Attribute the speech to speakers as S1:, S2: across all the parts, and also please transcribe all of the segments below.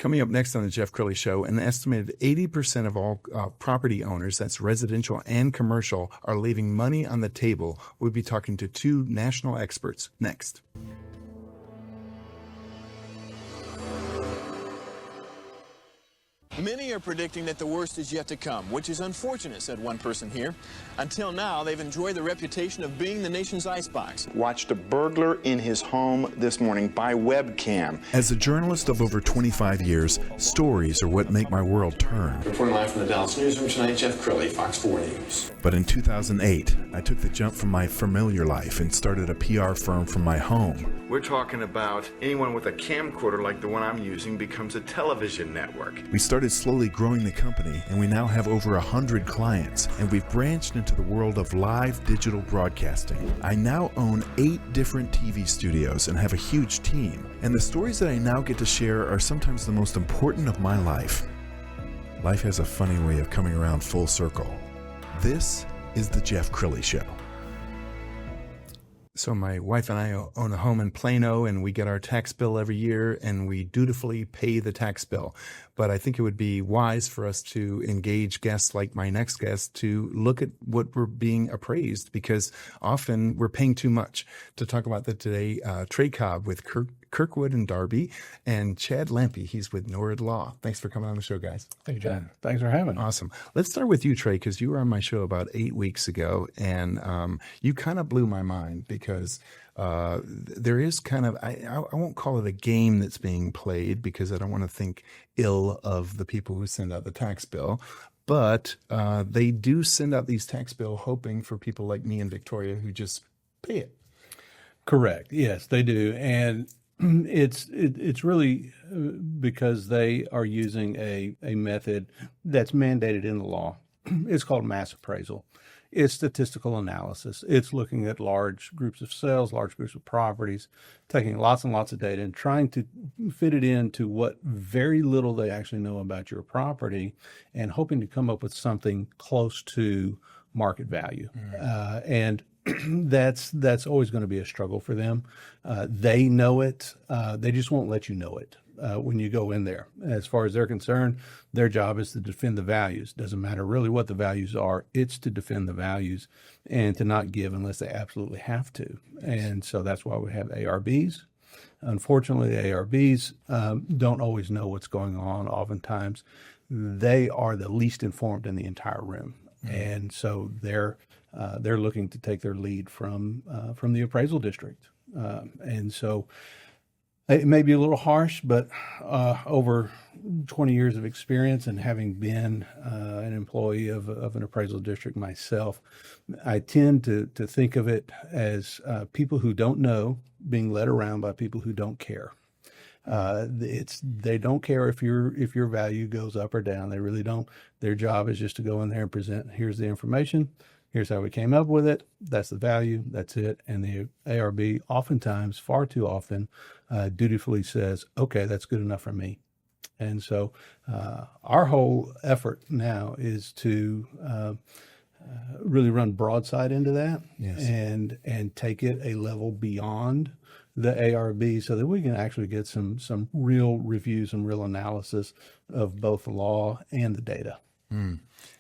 S1: Coming up next on the Jeff Crilley Show, an estimated 80% of all property owners, that's residential and commercial, are leaving money on the table. We'll be talking to two national experts next.
S2: Many are predicting that the worst is yet to come, which is unfortunate, said one person here. Until now, they've enjoyed the reputation of being the nation's icebox.
S3: Watched a burglar in his home this morning by webcam.
S4: As a journalist of over 25 years, stories are what make my world turn.
S5: Reporting live from the Dallas newsroom tonight, Jeff Crilley, Fox 4 News.
S4: But in 2008, I took the jump from my familiar life and started a PR firm from my home.
S1: We're talking about anyone with a camcorder like the one I'm using becomes a television network.
S4: We started slowly growing the company, and we now have over 100 clients, and we've branched into the world of live digital broadcasting. I now own 8 different TV studios and have a huge team, and the stories that I now get to share are sometimes the most important of my life. Life has a funny way of coming around full circle. This is the Jeff Crilley Show.
S1: So my wife and I own a home in Plano, and we get our tax bill every year, and we dutifully pay the tax bill. But I think it would be wise for us to engage guests like my next guest to look at what we're being appraised, because often we're paying too much. To talk about that today, Trey Cobb with Kirkwood and Darby, and Chad Lampe, he's with Norrid Law. Thanks for coming on the show, guys.
S6: Thank you, John. Thanks for having me.
S1: Awesome. Let's start with you, Trey, because you were on my show about 8 weeks ago, and you kind of blew my mind because there is kind of, I won't call it a game that's being played, because I don't want to think ill of the people who send out the tax bill. But they do send out these tax bill hoping for people like me and Victoria who just pay it.
S6: Correct. Yes, they do. And it's really because they are using a method that's mandated in the law. It's called mass appraisal. It's statistical analysis. It's looking at large groups of sales, large groups of properties, taking lots and lots of data and trying to fit it into what very little they actually know about your property, and hoping to come up with something close to market value. And that's always going to be a struggle for them. They know it. They just won't let you know it when you go in there. As far as they're concerned, their job is to defend the values. Doesn't matter really what the values are. It's to defend the values and to not give unless they absolutely have to. And so that's why we have ARBs. Unfortunately, the ARBs don't always know what's going on. Oftentimes, they are the least informed in the entire room. And so they're looking to take their lead from the appraisal district. And so it may be a little harsh, but over 20 years of experience and having been an employee of an appraisal district myself, I tend to think of it as people who don't know being led around by people who don't care. They don't care if your value goes up or down. They really don't. Their job is just to go in there and present, here's the information, here's how we came up with it, that's the value, that's it. And the ARB oftentimes, far too often, dutifully says, okay, that's good enough for me. And so our whole effort now is to really run broadside into that. Yes. and take it a level beyond the ARB so that we can actually get some real reviews and real analysis of both the law and the data.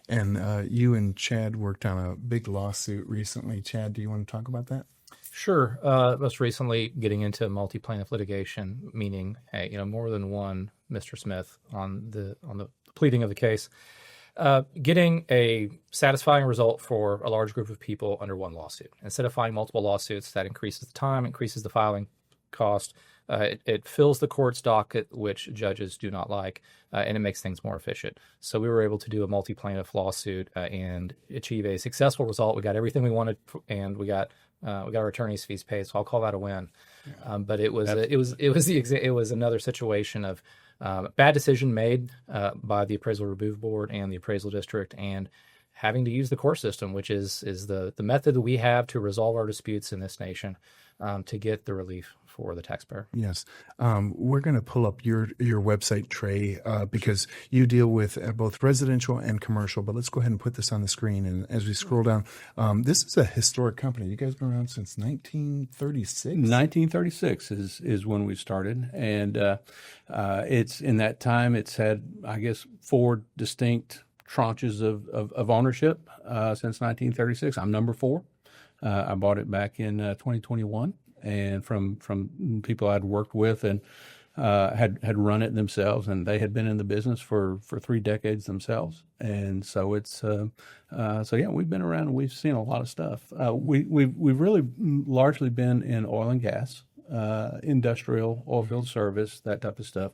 S1: And you and Chad worked on a big lawsuit recently. Chad, do you want to talk about that?
S7: Sure. Most recently, getting into multi-plaintiff litigation, meaning more than one Mr. Smith on the pleading of the case, getting a satisfying result for a large group of people under one lawsuit. Instead of filing multiple lawsuits, that increases the time, increases the filing cost. It fills the court's docket, which judges do not like, and it makes things more efficient. So we were able to do a multi-plaintiff lawsuit and achieve a successful result. We got everything we wanted, and we got our attorney's fees paid. So I'll call that a win. But it was another situation of bad decision made by the Appraisal Review Board and the Appraisal District, and having to use the court system, which is the method that we have to resolve our disputes in this nation, to get the relief for the taxpayer.
S1: Yes. We're going to pull up your website, Trey, because you deal with both residential and commercial. But let's go ahead and put this on the screen. And as we scroll down, this is a historic company. You guys have been around since 1936?
S6: 1936 is when we started. And it's in that time, it's had, I guess, 4 distinct tranches of ownership since 1936. I'm number 4. I bought it back in 2021, and from people I'd worked with and had run it themselves, and they had been in the business for 3 decades themselves. And so it's we've been around and we've seen a lot of stuff. We've really largely been in oil and gas, industrial, oilfield service, that type of stuff.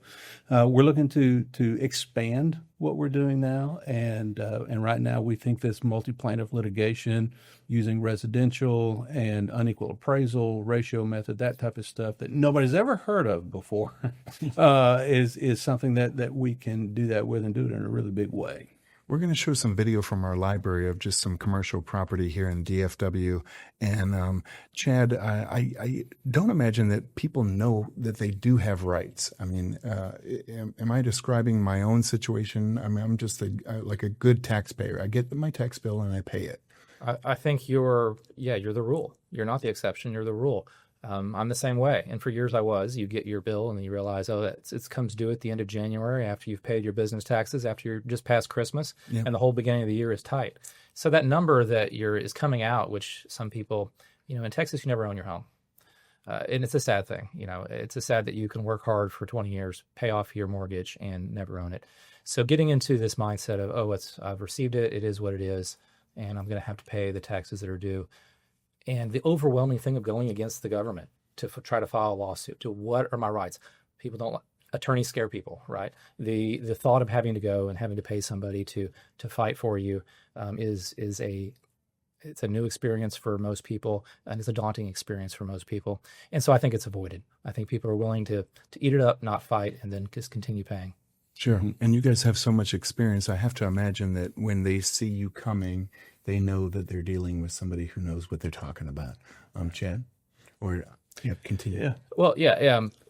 S6: We're looking to expand what we're doing now, and right now we think this multi-plaintiff litigation using residential and unequal appraisal ratio method, that type of stuff that nobody's ever heard of before, is something that we can do that with and do it in a really big way.
S1: We're going to show some video from our library of just some commercial property here in DFW. And Chad, I don't imagine that people know that they do have rights. I mean, am I describing my own situation? I mean, I'm just like a good taxpayer. I get my tax bill and I pay it.
S7: I think you're the rule. You're not the exception. You're the rule. I'm the same way. And for years I was. You get your bill and then you realize, it comes due at the end of January after you've paid your business taxes, after you're just past Christmas, and the whole beginning of the year is tight. So that number that is coming out, which some people, in Texas, you never own your home. And it's a sad thing. It's a sad that you can work hard for 20 years, pay off your mortgage, and never own it. So getting into this mindset of, I've received it, it is what it is, and I'm going to have to pay the taxes that are due. And the overwhelming thing of going against the government to try to file a lawsuit to what are my rights? People don't attorneys scare people, right? The thought of having to go and having to pay somebody to fight for you is a new experience for most people, and it's a daunting experience for most people. And so I think it's avoided. I think people are willing to eat it up, not fight, and then just continue paying.
S1: Sure. And you guys have so much experience. I have to imagine that when they see you coming, they know that they're dealing with somebody who knows what they're talking about. Chad? Or continue.
S6: Yeah.
S7: Well,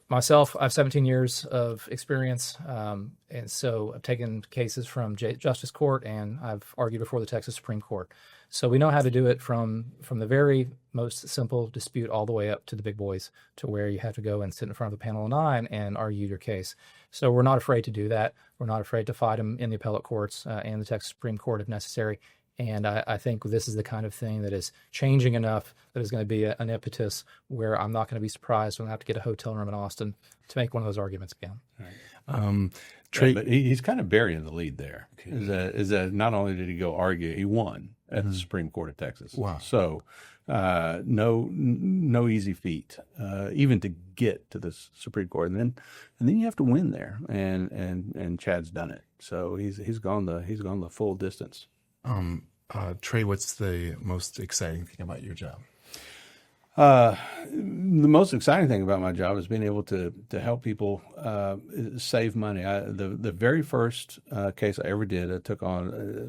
S7: myself, I have 17 years of experience, and so I've taken cases from Justice Court, and I've argued before the Texas Supreme Court. So we know how to do it from the very most simple dispute all the way up to the big boys, to where you have to go and sit in front of a panel of 9 and argue your case. So we're not afraid to do that. We're not afraid to fight them in the appellate courts and the Texas Supreme Court if necessary. And I think this is the kind of thing that is changing enough that is going to be an impetus where I'm not going to be surprised when I have to get a hotel room in Austin to make one of those arguments again.
S6: Right. Trey, but he's kind of burying the lead there. Okay. Is that not only did he go argue, he won at the Supreme Court of Texas.
S1: Wow.
S6: So no easy feat, even to get to the Supreme Court, and then you have to win there. And Chad's done it. So he's gone the full distance.
S1: Trey, what's the most exciting thing about your job?
S6: The most exciting thing about my job is being able to help people save money. The very first case I ever did,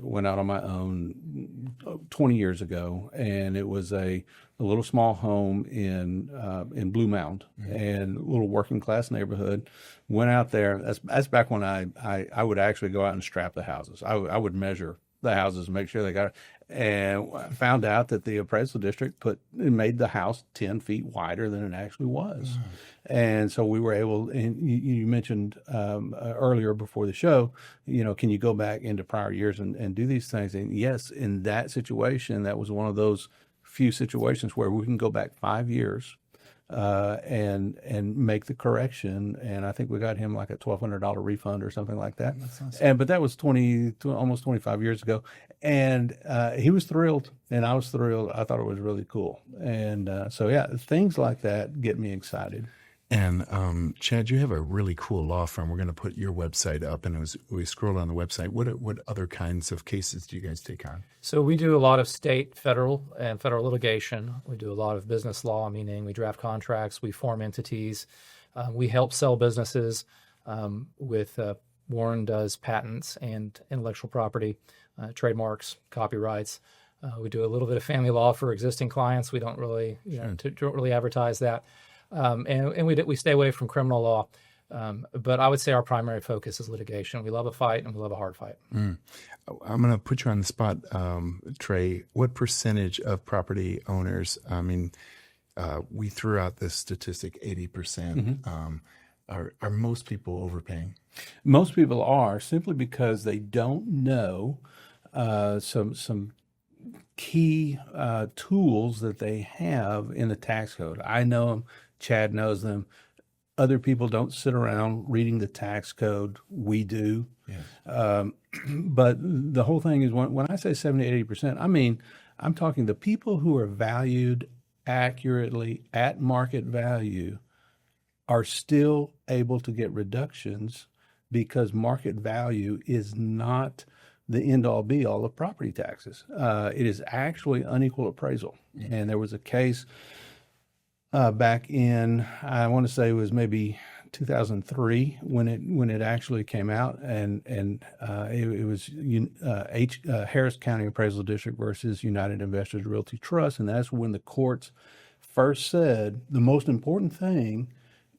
S6: went out on my own 20 years ago, and it was a little small home in Blue Mound, and a little working class neighborhood. Went out there. That's back when I would actually go out and strap the houses. I would measure the houses, make sure they got it, and found out that the appraisal district made the house 10 feet wider than it actually was. And so we were able, and you mentioned earlier before the show, can you go back into prior years and do these things? And yes, in that situation, that was one of those few situations where we can go back 5 years and make the correction. And I think we got him like a $1,200 refund or something like that. That's awesome. But that was almost 25 years ago. And he was thrilled, and I was thrilled. I thought it was really cool. And things like that get me excited.
S1: And Chad, you have a really cool law firm. We're going to put your website up, and as we scroll down the website, what other kinds of cases do you guys take on?
S7: So we do a lot of state, federal, and federal litigation. We do a lot of business law, meaning we draft contracts, we form entities, we help sell businesses. Warren does patents and intellectual property, trademarks, copyrights. We do a little bit of family law for existing clients. We don't really, don't really advertise that. and we stay away from criminal law. But I would say our primary focus is litigation. We love a fight, and we love a hard fight.
S1: I'm going to put you on the spot, Trey. What percentage of property owners, we threw out this statistic, 80%. Are most people overpaying?
S6: Most people are, simply because they don't know some key tools that they have in the tax code. I know them. Chad knows them. Other people don't sit around reading the tax code. We do. Yeah. But the whole thing is, when I say 70, 80%, I'm talking the people who are valued accurately at market value are still able to get reductions, because market value is not the end-all be-all of property taxes. It is actually unequal appraisal. And there was a case back in, I want to say it was maybe 2003 when it actually came out, and it was Harris County Appraisal District versus United Investors Realty Trust, and that's when the courts first said the most important thing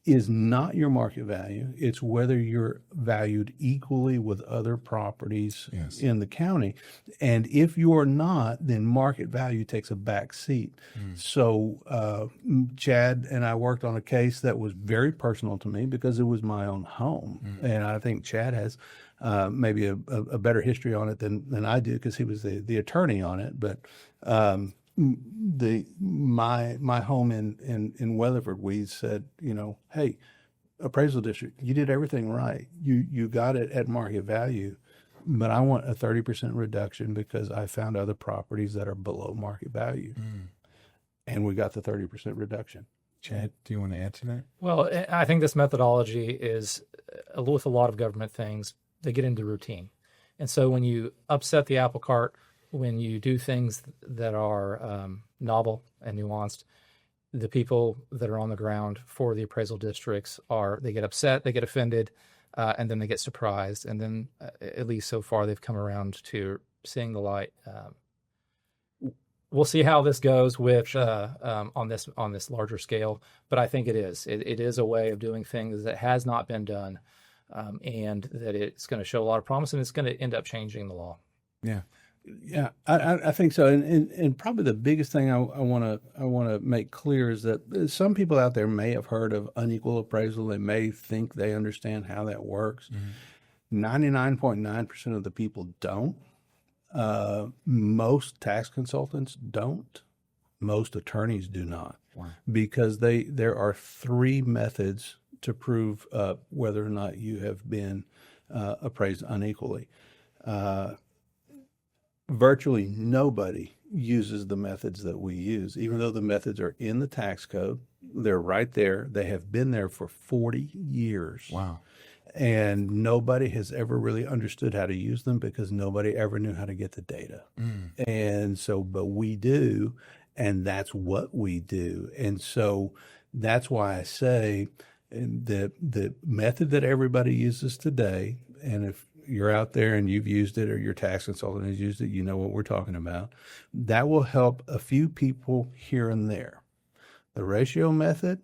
S6: is not your market value. It's whether you're valued equally with other properties in the county. And if you're not, then market value takes a back seat. So Chad and I worked on a case that was very personal to me because it was my own home. And I think Chad has maybe a better history on it than I do, because he was the attorney on it. But my home in Weatherford, we said, hey, appraisal district, you did everything right. You got it at market value, but I want a 30% reduction because I found other properties that are below market value. And we got the 30% reduction.
S1: Chad, do you want to add to that?
S7: Well, I think this methodology is, with a lot of government things, they get into routine. And so when you upset the apple cart, when you do things that are novel and nuanced, the people that are on the ground for the appraisal districts they get upset, they get offended, and then they get surprised. And then, at least so far, they've come around to seeing the light. We'll see how this goes with on this larger scale, but I think it is a way of doing things that has not been done, and that it's going to show a lot of promise, and it's going to end up changing the law.
S6: Yeah. Yeah, I think so, and probably the biggest thing I want to make clear is that some people out there may have heard of unequal appraisal. They may think they understand how that works. 99.9% of the people don't. Most tax consultants don't. Most attorneys do not. Wow. Because there are 3 methods to prove whether or not you have been appraised unequally. Virtually nobody uses the methods that we use, even though the methods are in the tax code. They're right there. They have been there for 40 years.
S1: Wow.
S6: And nobody has ever really understood how to use them because nobody ever knew how to get the data. And so, but we do, and that's what we do. And so that's why I say the method that everybody uses today, and if you're out there and you've used it, or your tax consultant has used it, you know what we're talking about. That will help a few people here and there. The ratio method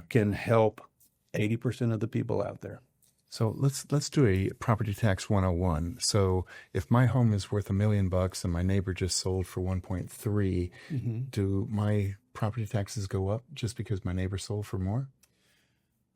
S6: can help 80% of the people out there.
S1: So let's do a property tax 101. So if my home is worth $1 million and my neighbor just sold for 1.3, do my property taxes go up just because my neighbor sold for more?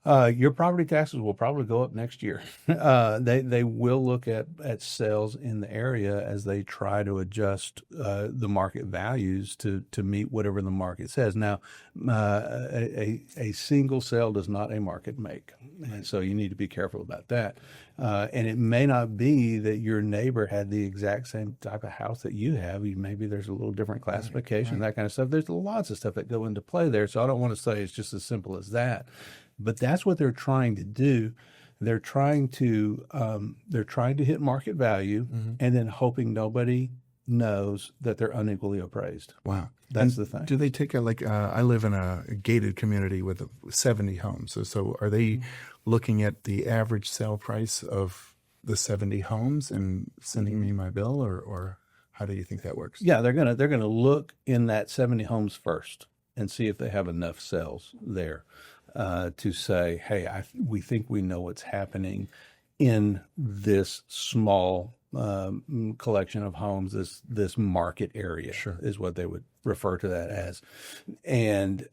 S6: Your property taxes will probably go up next year. They will look at sales in the area as they try to adjust the market values to meet whatever the market says. Now, a single sale does not a market make, and so you need to be careful about that. And it may not be that your neighbor had the exact same type of house that you have. Maybe there's a little different classification, that kind of stuff. There's lots of stuff that go into play there. So I don't want to say it's just as simple as that. But that's what they're trying to do. They're trying to hit market value, and then hoping nobody knows that they're unequally appraised.
S1: Wow,
S6: that's the thing.
S1: Do they take I live in a gated community with 70 homes. So are they looking at the average sale price of the 70 homes and sending me my bill, or how do you think that works?
S6: Yeah, they're gonna look in that 70 homes first and see if they have enough sales there. to say, hey, we think we know what's happening in this small collection of homes, this market area is what they would refer to that as. And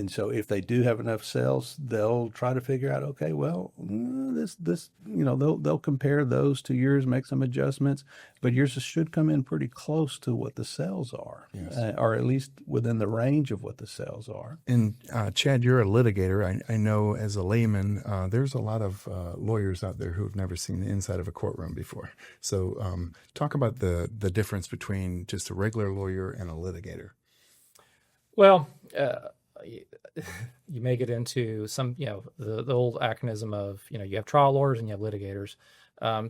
S6: so if they do have enough sales, they'll try to figure out, okay, well, this they'll compare those to yours, make some adjustments, but yours should come in pretty close to what the sales are, or at least within the range of what the sales are.
S1: And Chad, you're a litigator. I know as a layman, there's a lot of lawyers out there who have never seen the inside of a courtroom before. So talk about the difference between just a regular lawyer and a litigator.
S7: Well, you may get into some, the old acronym of, you have trial lawyers and you have litigators.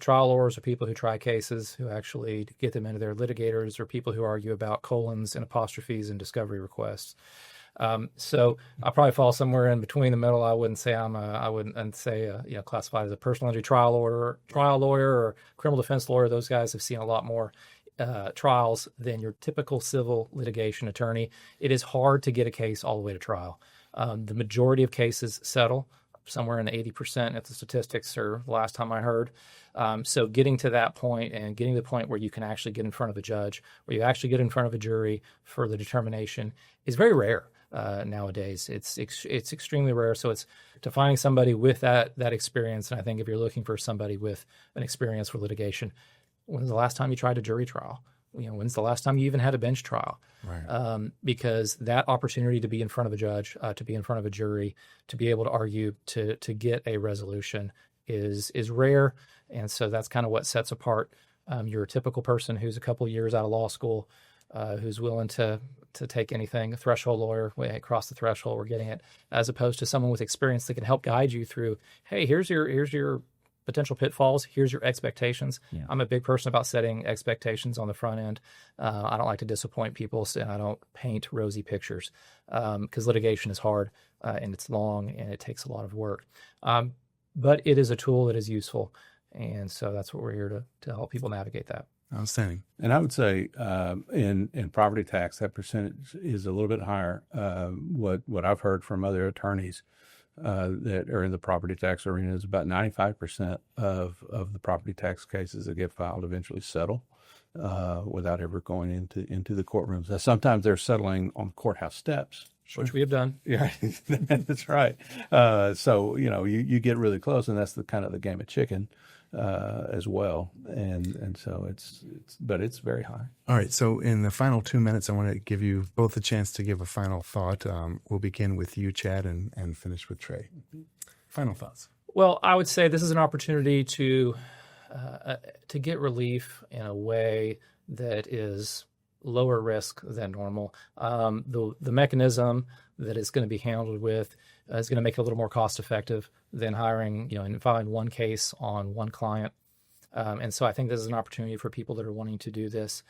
S7: Trial lawyers are people who try cases, who actually get them into their litigators, or people who argue about colons and apostrophes and discovery requests. So I probably fall somewhere in between the middle. I wouldn't say classified as a personal injury trial lawyer, or criminal defense lawyer. Those guys have seen a lot more trials than your typical civil litigation attorney. It is hard to get a case all the way to trial. The majority of cases settle, somewhere in the 80% if the statistics are the last time I heard. So getting to that point, and getting to the point where you can actually get in front of a judge, where you actually get in front of a jury for the determination, is very rare nowadays. It's extremely rare. So it's finding somebody with that experience. And I think if you're looking for somebody with an experience for litigation, when's the last time you tried a jury trial? When's the last time you even had a bench trial? Right. Because that opportunity to be in front of a judge, to be in front of a jury, to be able to argue, to get a resolution is rare. And so that's kind of what sets apart your typical person who's a couple of years out of law school, who's willing to take anything, a threshold lawyer, way across the threshold, we're getting it, as opposed to someone with experience that can help guide you through, hey, here's your potential pitfalls. Here's your expectations. Yeah. I'm a big person about setting expectations on the front end. I don't like to disappoint people, and I don't paint rosy pictures because litigation is hard and it's long and it takes a lot of work. But it is a tool that is useful. And so that's what we're here to help people navigate that.
S1: Outstanding.
S6: And I would say in property tax, that percentage is a little bit higher. What I've heard from other attorneys that are in the property tax arena is about 95% of the property tax cases that get filed eventually settle without ever going into the courtrooms. Now, sometimes they're settling on courthouse steps.
S7: Which we have done.
S6: Yeah, that's right. So, you get really close, and that's the kind of the game of chicken as well. And so it's very high.
S1: All right. So in the final 2 minutes, I want to give you both a chance to give a final thought. We'll begin with you, Chad, and finish with Trey. Final thoughts.
S7: Well, I would say this is an opportunity to get relief in a way that is lower risk than normal. The mechanism that it's going to be handled with is going to make it a little more cost effective than hiring, and filing one case on one client. And so I think this is an opportunity for people that are wanting to do this.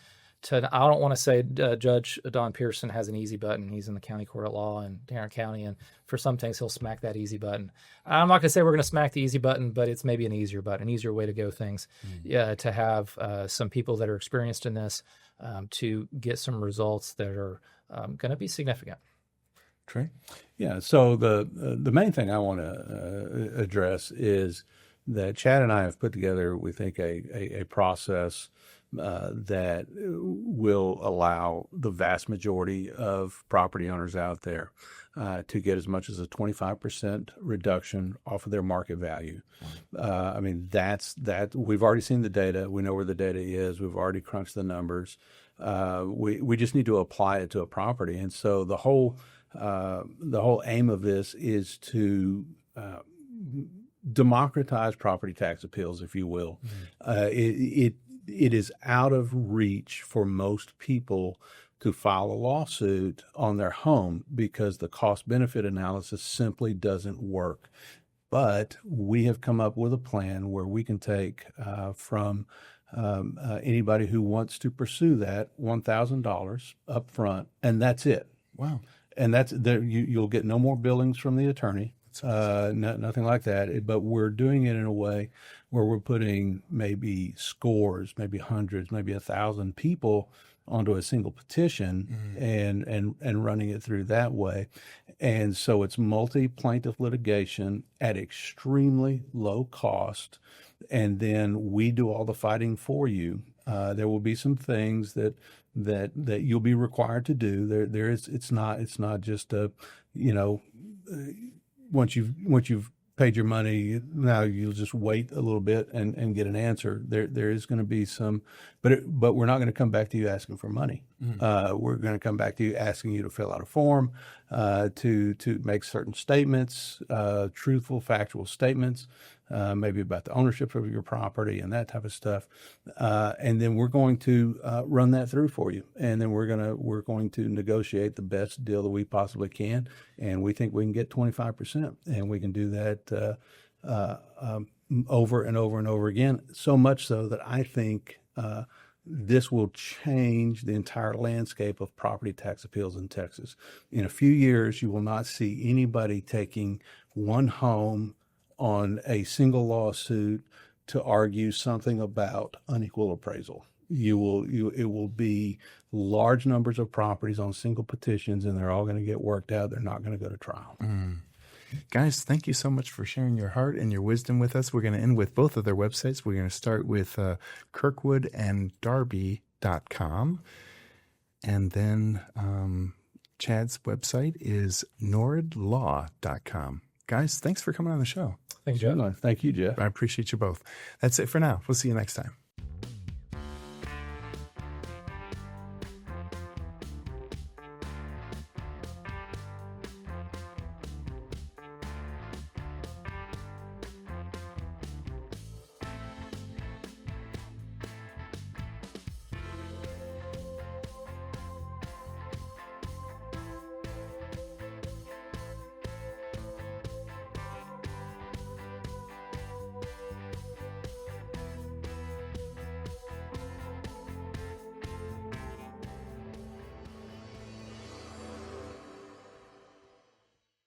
S7: I don't want to say Judge Don Pearson has an easy button. He's in the county court of law in Tarrant County, and for some things he'll smack that easy button. I'm not going to say we're going to smack the easy button, but it's maybe an easier button, an easier way to go things. To have some people that are experienced in this to get some results that are going to be significant.
S1: Trey?
S6: Yeah. So the main thing I want to address is that Chad and I have put together, we think, a process that will allow the vast majority of property owners out there to get as much as a 25% reduction off of their market value. That's we've already seen the data. We know where the data is. We've already crunched the numbers. We just need to apply it to a property. And so the whole aim of this is to democratize property tax appeals, if you will. It is out of reach for most people to file a lawsuit on their home because the cost-benefit analysis simply doesn't work. But we have come up with a plan where we can take from anybody who wants to pursue that $1,000 up front, and that's it.
S1: Wow.
S6: And that's there. You'll get no more billings from the attorney. Nothing like that. But we're doing it in a way where we're putting maybe scores, maybe hundreds, maybe 1,000 people onto a single petition and running it through that way. And so it's multi-plaintiff litigation at extremely low cost. And then we do all the fighting for you. There will be some things that you'll be required to do. It's not just a, once you've paid your money, now you'll just wait a little bit and get an answer. There is going to be some, but we're not going to come back to you asking for money. We're going to come back to you asking you to fill out a form, to make certain statements, truthful, factual statements, maybe about the ownership of your property and that type of stuff. And then we're going to run that through for you. And then we're going to negotiate the best deal that we possibly can. And we think we can get 25%, and we can do that over and over and over again. So much so that I think this will change the entire landscape of property tax appeals in Texas. In a few years, you will not see anybody taking one home on a single lawsuit to argue something about unequal appraisal. It will be large numbers of properties on single petitions, and they're all going to get worked out. They're not going to go to trial.
S1: Guys, thank you so much for sharing your heart and your wisdom with us. We're going to end with both of their websites. We're going to start with kirkwoodanddarby.com. And then Chad's website is noridlaw.com. Guys, thanks for coming on the show.
S7: Thanks, Jeff.
S6: Thank you, Jeff.
S1: I appreciate you both. That's it for now. We'll see you next time.